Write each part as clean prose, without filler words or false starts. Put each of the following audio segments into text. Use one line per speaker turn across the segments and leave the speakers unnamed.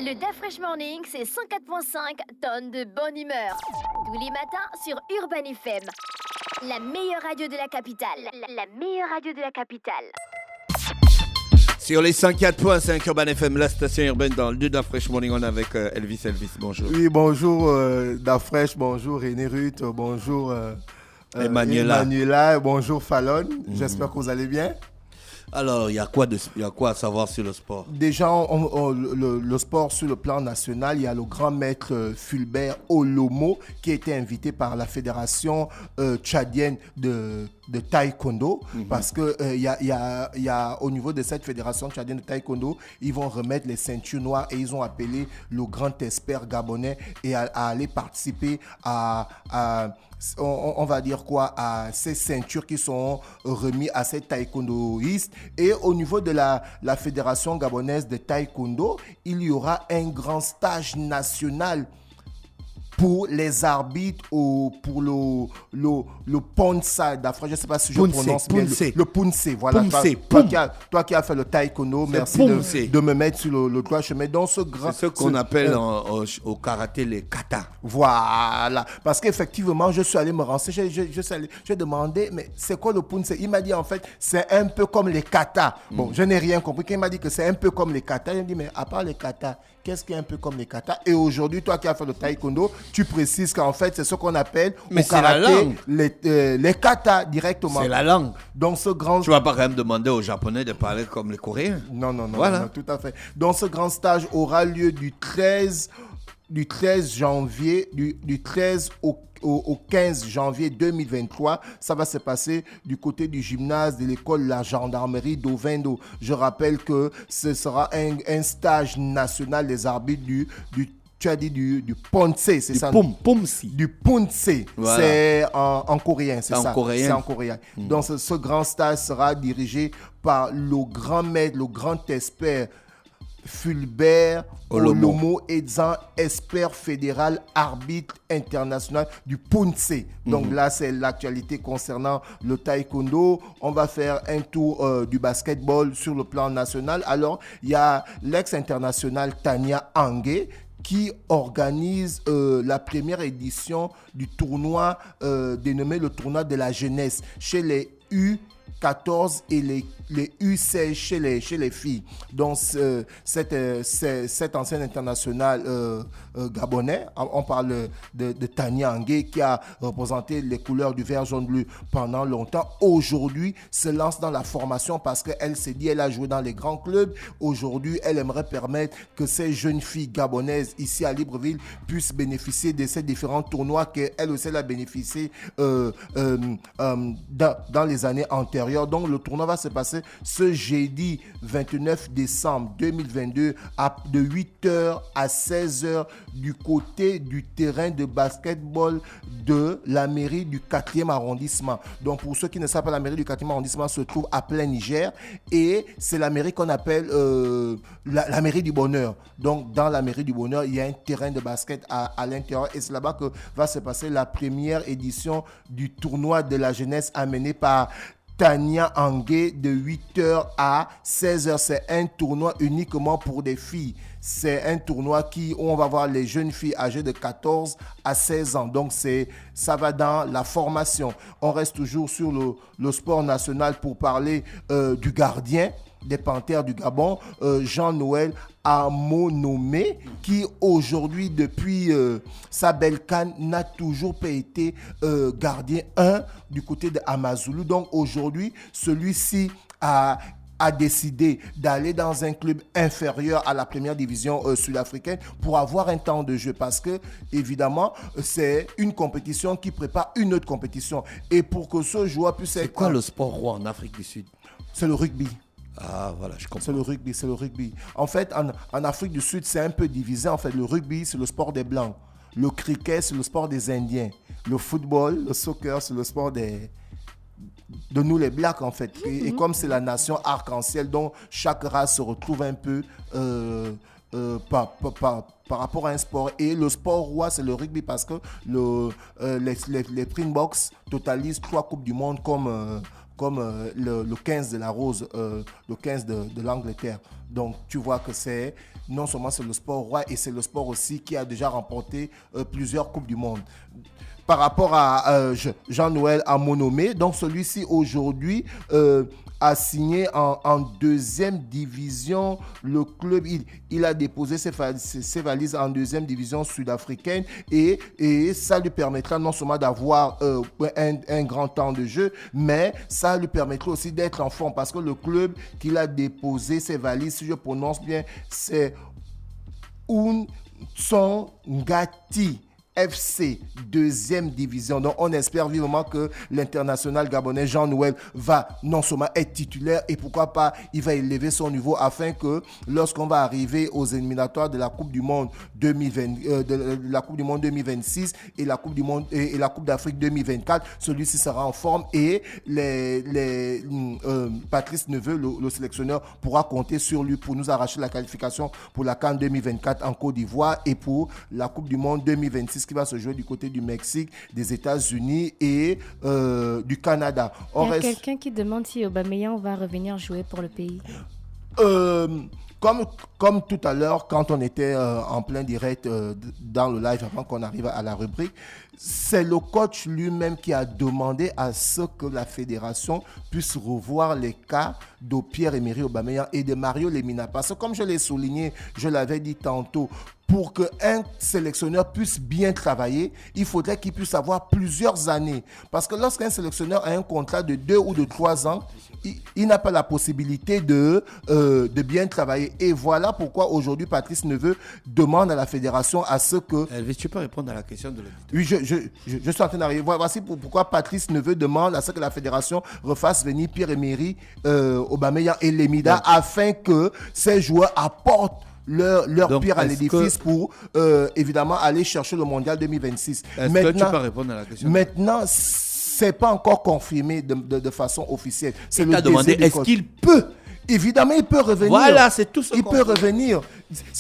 Le DAF Fresh Morning, c'est 104.5 tonnes de bonne humeur. Tous les matins sur Urban FM. La meilleure radio de la capitale. La meilleure radio de la capitale.
Sur les 104.5 Urban FM, la station urbaine dans le DAF Fresh Morning, on est avec Elvis. Elvis, bonjour.
Oui, bonjour DAF Fresh, bonjour René Ruth, bonjour Emmanuela, bonjour Fallon. J'espère que vous allez bien.
Alors, il y a quoi à savoir sur le sport?
Déjà, le sport sur le plan national, il y a le grand maître Fulbert Olomo qui a été invité par la fédération tchadienne de taekwondo, parce que il y a au niveau de cette fédération tchadienne de taekwondo, ils vont remettre les ceintures noires et ils ont appelé le grand expert gabonais et à aller participer on va dire quoi, à ces ceintures qui sont remises à ces taekwondoïstes. Et au niveau de la fédération gabonaise de taekwondo, il y aura un grand stage national pour les arbitres pour le Ponsa d'Afrique. Je ne sais pas si je prononce bien le Punse. Voilà. Toi qui as fait le taekwondo, merci de me mettre sur le droit chemin. Dans ce grand,
c'est ce qu'on appelle au karaté les katas.
Voilà. Parce qu'effectivement, je suis allé me renseigner. J'ai demandé, mais c'est quoi le Punse? Il m'a dit, en fait, c'est un peu comme les katas. Bon, je n'ai rien compris. Quand il m'a dit que c'est un peu comme les katas, il m'a dit, mais à part les katas, qu'est-ce qui est un peu comme les katas? Et aujourd'hui, toi qui as fait le taekwondo, tu précises qu'en fait, c'est ce qu'on appelle au karaté les katas directement.
C'est la langue.
Donc, ce grand...
Tu ne vas pas quand même demander aux Japonais de parler comme les Coréens.
Non, voilà. Non, tout à fait. Donc, ce grand stage aura lieu du 13 janvier, du 13 au 15 janvier 2023. Ça va se passer du côté du gymnase de l'école de la gendarmerie d'Ovendo. Je rappelle que ce sera un stage national des arbitres tu as dit du Ponce, c'est ça? Du Punse. Voilà. C'est en coréen, c'est ça? C'est en coréen. Donc ce grand stage sera dirigé par le grand maître, le grand expert Fulbert Olomo, expert fédéral, arbitre international du Punse. Donc là, c'est l'actualité concernant le taekwondo. On va faire un tour du basketball sur le plan national. Alors, il y a l'ex-internationale Tania Angé qui organise la première édition du tournoi dénommé le tournoi de la jeunesse chez les U14 et les U16 chez les filles. Donc, cette ancienne internationale gabonais, on parle de Tania Angé qui a représenté les couleurs du vert, jaune, bleu pendant longtemps. Aujourd'hui, se lance dans la formation parce qu'elle s'est dit, elle a joué dans les grands clubs. Aujourd'hui, elle aimerait permettre que ces jeunes filles gabonaises ici à Libreville puissent bénéficier de ces différents tournois qu'elle aussi a bénéficié dans les années antérieures. Donc, le tournoi va se passer ce jeudi 29 décembre 2022 de 8h à 16h du côté du terrain de basketball de la mairie du 4e arrondissement. Donc, pour ceux qui ne savent pas, la mairie du 4e arrondissement se trouve à plein Niger et c'est la mairie qu'on appelle la mairie du bonheur. Donc, dans la mairie du bonheur, il y a un terrain de basket à l'intérieur et c'est là-bas que va se passer la première édition du tournoi de la jeunesse amené par Tania Angé de 8h à 16h. C'est un tournoi uniquement pour des filles. C'est un tournoi où on va voir les jeunes filles âgées de 14 à 16 ans. Donc, ça va dans la formation. On reste toujours sur le sport national pour parler du gardien des Panthères du Gabon, Jean-Noël Amonomé, qui aujourd'hui, depuis sa belle canne, n'a toujours pas été gardien 1 du côté de Amazulu. Donc aujourd'hui, celui-ci a décidé d'aller dans un club inférieur à la première division sud-africaine pour avoir un temps de jeu parce que, évidemment, c'est une compétition qui prépare une autre compétition. Et pour que ce joueur puisse être...
C'est quoi le sport roi en Afrique du Sud?
C'est le rugby.
Ah, voilà, je comprends.
C'est le rugby. En fait, en Afrique du Sud, c'est un peu divisé. En fait, le rugby, c'est le sport des Blancs. Le cricket, c'est le sport des Indiens. Le football, le soccer, c'est le sport de nous les Blacks, en fait. Et comme c'est la nation arc-en-ciel, dont chaque race se retrouve un peu par rapport à un sport. Et le sport roi, c'est le rugby parce que les Springboks totalisent 3 Coupes du Monde comme le 15 de la Rose, le 15 de l'Angleterre. Donc, tu vois que non seulement c'est le sport roi, et c'est le sport aussi qui a déjà remporté plusieurs Coupes du Monde. Par rapport à Jean-Noël Amonomé, donc celui-ci aujourd'hui a signé en deuxième division. Le club, il a déposé ses valises en deuxième division sud-africaine et ça lui permettra non seulement d'avoir un grand temps de jeu, mais ça lui permettra aussi d'être en forme parce que le club qu'il a déposé ses valises, si je prononce bien, c'est Unsongati FC, deuxième division. Donc, on espère vivement que l'international gabonais Jean-Noël va non seulement être titulaire et pourquoi pas, il va élever son niveau afin que lorsqu'on va arriver aux éliminatoires de la Coupe du Monde 2026 et la Coupe du Monde et la Coupe d'Afrique 2024, celui-ci sera en forme et Patrice Neveu, le sélectionneur, pourra compter sur lui pour nous arracher la qualification pour la CAN 2024 en Côte d'Ivoire et pour la Coupe du Monde 2026 qui va se jouer du côté du Mexique, des États-Unis et du Canada.
Il y a quelqu'un qui demande si Aubameyang va revenir jouer pour le pays.
Comme tout à l'heure, quand on était en plein direct dans le live avant qu'on arrive à la rubrique, c'est le coach lui-même qui a demandé à ce que la fédération puisse revoir les cas de Pierre-Emerick Aubameyang et de Mario Lemina. Parce que comme je l'ai souligné, je l'avais dit tantôt, pour qu'un sélectionneur puisse bien travailler, il faudrait qu'il puisse avoir plusieurs années. Parce que lorsqu'un sélectionneur a un contrat de 2 ou de 3 ans, il n'a pas la possibilité de bien travailler. Et voilà pourquoi aujourd'hui Patrice Neveu demande à la fédération à ce que...
Elvis, tu peux répondre à la question de l'auditeur.
Oui, je suis en train d'arriver. Voici pourquoi Patrice Neveu demande à ce que la fédération refasse venir Pierre-Emerick Aubameyang et Lemina afin que ces joueurs apportent leur pierre à l'édifice pour évidemment aller chercher le mondial 2026.
Est-ce que tu peux répondre à la question?
Maintenant, c'est pas encore confirmé de façon officielle.
C'est le demandé, est-ce qu'il peut?
Évidemment, il peut revenir.
Voilà, c'est tout ce
Il peut revenir.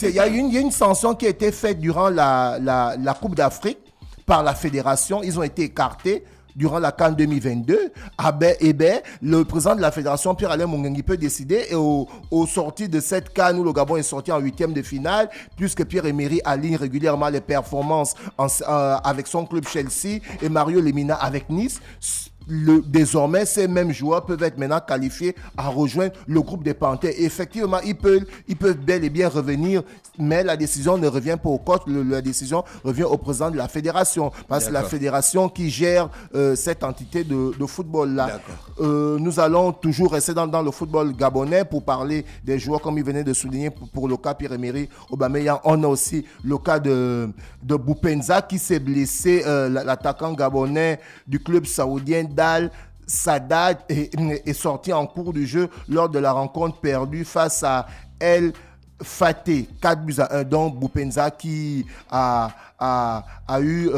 Il y a une sanction qui a été faite durant la Coupe d'Afrique par la fédération. Ils ont été écartés durant la CAN 2022, le président de la fédération, Pierre-Alain Mungengi, peut décider et au sorti de cette CAN où le Gabon est sorti en 8e de finale, puisque Pierre-Emerick aligne régulièrement les performances avec son club Chelsea et Mario Lemina avec Nice. Désormais, ces mêmes joueurs peuvent être maintenant qualifiés à rejoindre le groupe des Panthères. Et effectivement, ils peuvent bel et bien revenir, mais la décision ne revient pas au coach, la décision revient au président de la fédération. Parce que c'est la fédération qui gère cette entité de football-là. Nous allons toujours rester dans le football gabonais pour parler des joueurs, comme il venait de souligner, pour le cas Pierre-Emerick Aubameyang. On a aussi le cas de Boupenza qui s'est blessé, l'attaquant gabonais du club saoudien Dal Sadat est sorti en cours du jeu lors de la rencontre perdue face à El Fateh, 4-1. Donc Boupenza qui a eu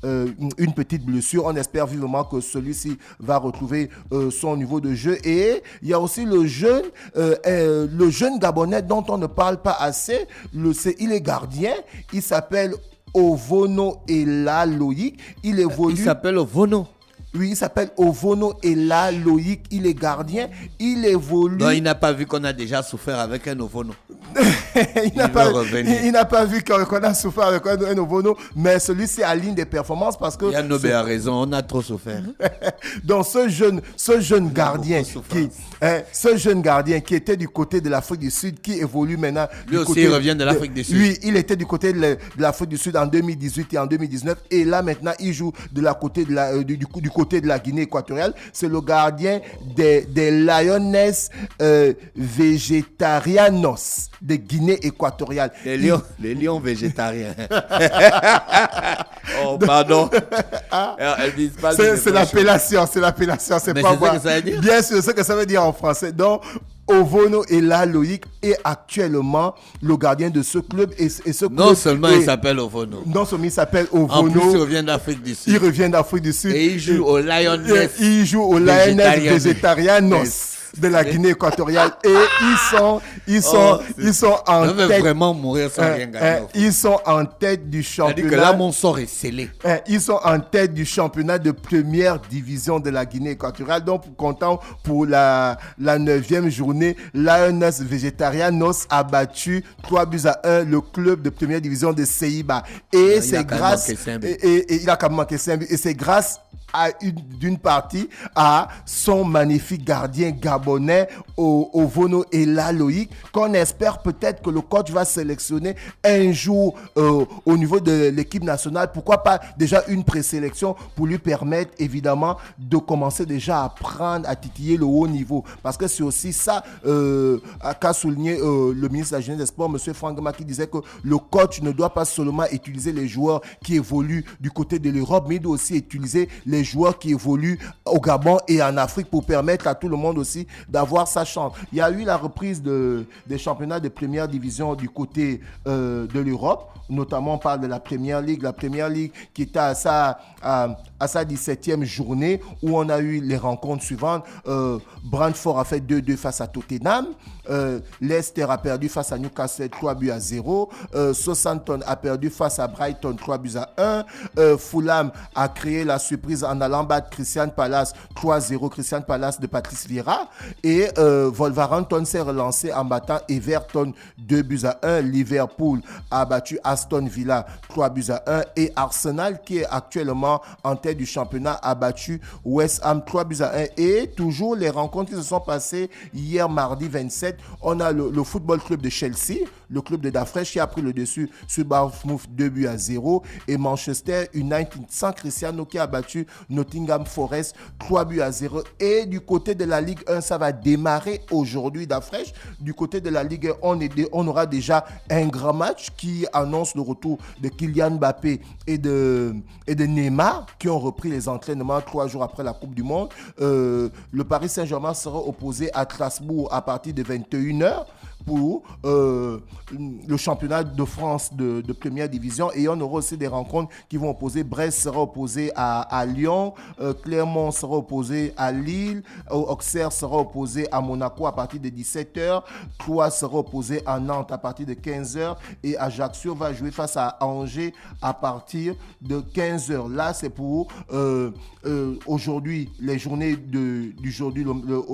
une petite blessure. On espère vivement que celui-ci va retrouver son niveau de jeu. Et il y a aussi le jeune Gabonais dont on ne parle pas assez. Il est gardien. Il s'appelle Ovono Ela Loïc. Il
s'appelle Ovono.
Oui, il s'appelle Ovono Ela Loïc. Il est gardien. Il évolue.
Non, il n'a pas vu qu'on a déjà souffert avec un Ovono.
il n'a pas vu qu'on a souffert avec un Ovono, mais celui-ci aligne des performances parce que...
Yann Nobé a raison, on a trop souffert.
Donc ce jeune gardien qui était du côté de l'Afrique du Sud, qui évolue maintenant...
Lui aussi, il revient de l'Afrique du Sud.
Lui, il était du côté de l'Afrique du Sud en 2018 et en 2019. Et là, maintenant, il joue du côté de la Guinée équatoriale. C'est le gardien des Lioness Vegetarianos de Guinée équatoriale.
Les lions végétariens. Oh, pardon.
C'est l'appellation, c'est
mais
pas
moi. C'est ce que ça veut dire?
Bien sûr, c'est ce que ça veut dire en français. Donc, Ovono Ela Loïc est actuellement le gardien de ce club. Et ce
non seulement il s'appelle Ovono.
Non seulement il s'appelle Ovono.
En plus, il revient d'Afrique du Sud.
Il revient d'Afrique du Sud.
Et il joue au Lioness.
Il joue au Lioness Vegetarianos. de la Guinée équatoriale. Et ils sont en
Je vais
tête.
vraiment mourir sans rien gagner.
Ils sont en tête du
C'est-à-dire
championnat.
que là, mon sort est scellé.
Ils sont en tête du championnat de première division de la Guinée équatoriale. Donc, content pour la 9e journée, Lioness Vegetarianos a battu 3-1 le club de première division de Seiba. Et c'est grâce. Et il a quand même manqué 5 buts. Et c'est grâce d'une partie à son magnifique gardien gabonais Ovono Ela Loïc, qu'on espère peut-être que le coach va sélectionner un jour au niveau de l'équipe nationale. Pourquoi pas déjà une présélection pour lui permettre évidemment de commencer déjà à apprendre à titiller le haut niveau, parce que c'est aussi ça qu'a souligné le ministre de la Jeunesse des Sports, M. Franck Gama, qui disait que le coach ne doit pas seulement utiliser les joueurs qui évoluent du côté de l'Europe, mais il doit aussi utiliser les joueurs qui évoluent au Gabon et en Afrique pour permettre à tout le monde aussi d'avoir sa chance. Il y a eu la reprise des championnats de première division du côté de l'Europe. Notamment, on parle de la Première Ligue qui était à sa 17e journée, où on a eu les rencontres suivantes. Brentford a fait 2-2 face à Tottenham. Leicester a perdu face à Newcastle 3-0. Southampton a perdu face à Brighton 3-1. Fulham a créé la surprise en allant battre Crystal Palace 3-0. Crystal Palace de Patrice Vieira. Et Wolverhampton s'est relancé en battant Everton 2-1. Liverpool a battu Aston Villa 3-1. Et Arsenal, qui est actuellement en tête du championnat, a battu West Ham 3-1. Et toujours les rencontres qui se sont passées hier mardi 27, on a le Football Club de Chelsea, le club de Dafresh, qui a pris le dessus sur Bournemouth 2-0. Et Manchester United sans Cristiano, qui a battu Nottingham Forest 3-0. Et du côté de la Ligue 1, ça va démarrer aujourd'hui Dafresh. Du côté de la Ligue 1, on aura déjà un grand match qui annonce le retour de Kylian Mbappé et de Neymar, qui ont repris les entraînements 3 jours après la Coupe du Monde. Le Paris Saint-Germain sera opposé à Strasbourg à partir de 21h pour le championnat de France de première division. Et on aura aussi des rencontres qui vont opposer. Brest sera opposé à Lyon, Clermont sera opposé à Lille, Auxerre sera opposé à Monaco à partir de 17h, Troyes sera opposé à Nantes à partir de 15h et Ajaccio va jouer face à Angers à partir de 15h. Là, c'est pour aujourd'hui, les journées d'aujourd'hui,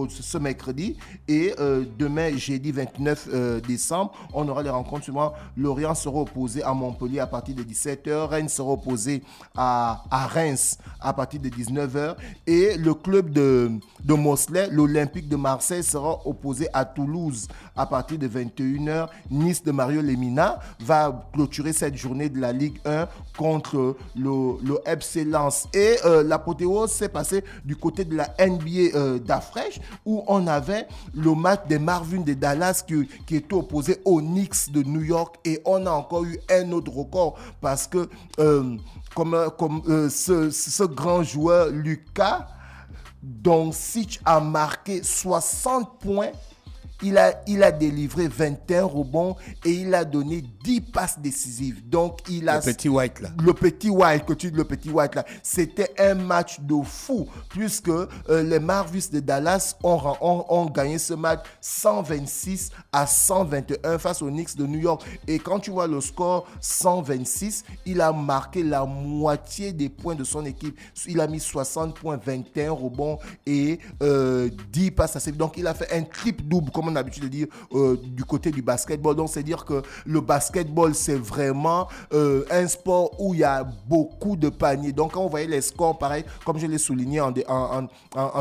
ce mercredi, et demain, jeudi 29 décembre, on aura les rencontres suivantes. Lorient sera opposé à Montpellier à partir de 17h, Rennes sera opposé à Reims à partir de 19h, et le club de Mosley, l'Olympique de Marseille, sera opposé à Toulouse à partir de 21h. Nice de Mario Lemina va clôturer cette journée de la Ligue 1 contre le FC Lens. Et l'apothéose s'est passée du côté de la NBA d'Afresh, où on avait le match des Marvins de Dallas qui était opposé aux Knicks de New York, et on a encore eu un autre record parce que ce grand joueur Luka Doncic a marqué 60 points. Il a délivré 21 rebonds et il a donné 10 passes décisives. Donc,
le petit White là.
Le petit White là. C'était un match de fou, puisque les Mavericks de Dallas ont gagné ce match 126-121 face aux Knicks de New York. Et quand tu vois le score 126, il a marqué la moitié des points de son équipe. Il a mis 60 points, 21 rebonds et 10 passes décisives. Donc, il a fait un triple-double, comme on a l'habitude de dire du côté du basketball. Donc, c'est dire que le basketball, c'est vraiment un sport où il y a beaucoup de paniers. Donc, quand on voyait les scores, pareil, comme je l'ai souligné en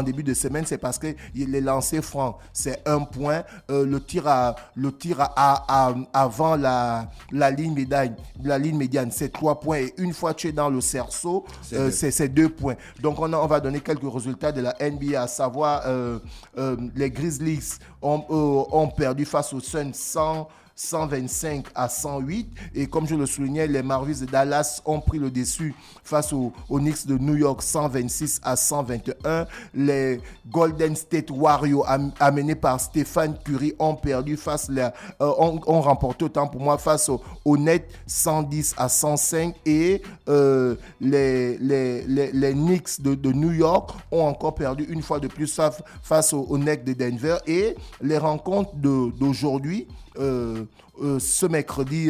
début de semaine, c'est parce que les lancers francs, c'est 1 point. Le tir avant la ligne médiane, c'est 3 points. Et une fois tu es dans le cerceau, c'est 2 points. Donc, on va donner quelques résultats de la NBA, à savoir les Grizzlies ont perdu face aux Suns 125 à 108. Et comme je le soulignais, les Mavericks de Dallas ont pris le dessus face aux Knicks de New York 126 à 121. Les Golden State Warriors amenés par Stephen Curry ont perdu ont remporté autant pour moi face aux Nets 110 à 105. Et les Knicks de New York ont encore perdu une fois de plus face aux Nets de Denver. Et les rencontres d'aujourd'hui, ce mercredi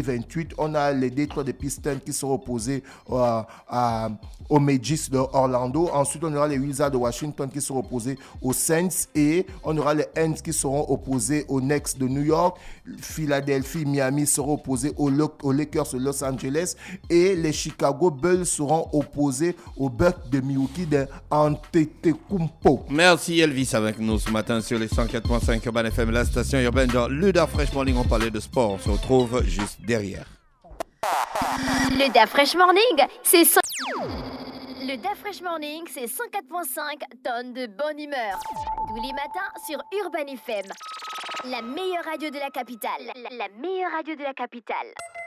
28, on a les Detroit des Pistons qui seront opposés aux Magic de Orlando. Ensuite, on aura les Wizards de Washington qui seront opposés aux Saints. Et on aura les Hens qui seront opposés aux Knicks de New York. Philadelphie, Miami seront opposés aux Lakers de Los Angeles. Et les Chicago Bulls seront opposés aux Bucks de Milwaukee de Antetokounmpo.
Merci Elvis avec nous ce matin sur les 104.5 Urban FM, la station urbaine dans le Da Fresh Morning. On parlait de sport, on se retrouve juste derrière.
Le Da Fresh Morning, c'est Le Da Fresh Morning, c'est 104.5 tonnes de bonne humeur. Tous les matins sur Urban FM. La meilleure radio de la capitale. La meilleure radio de la capitale.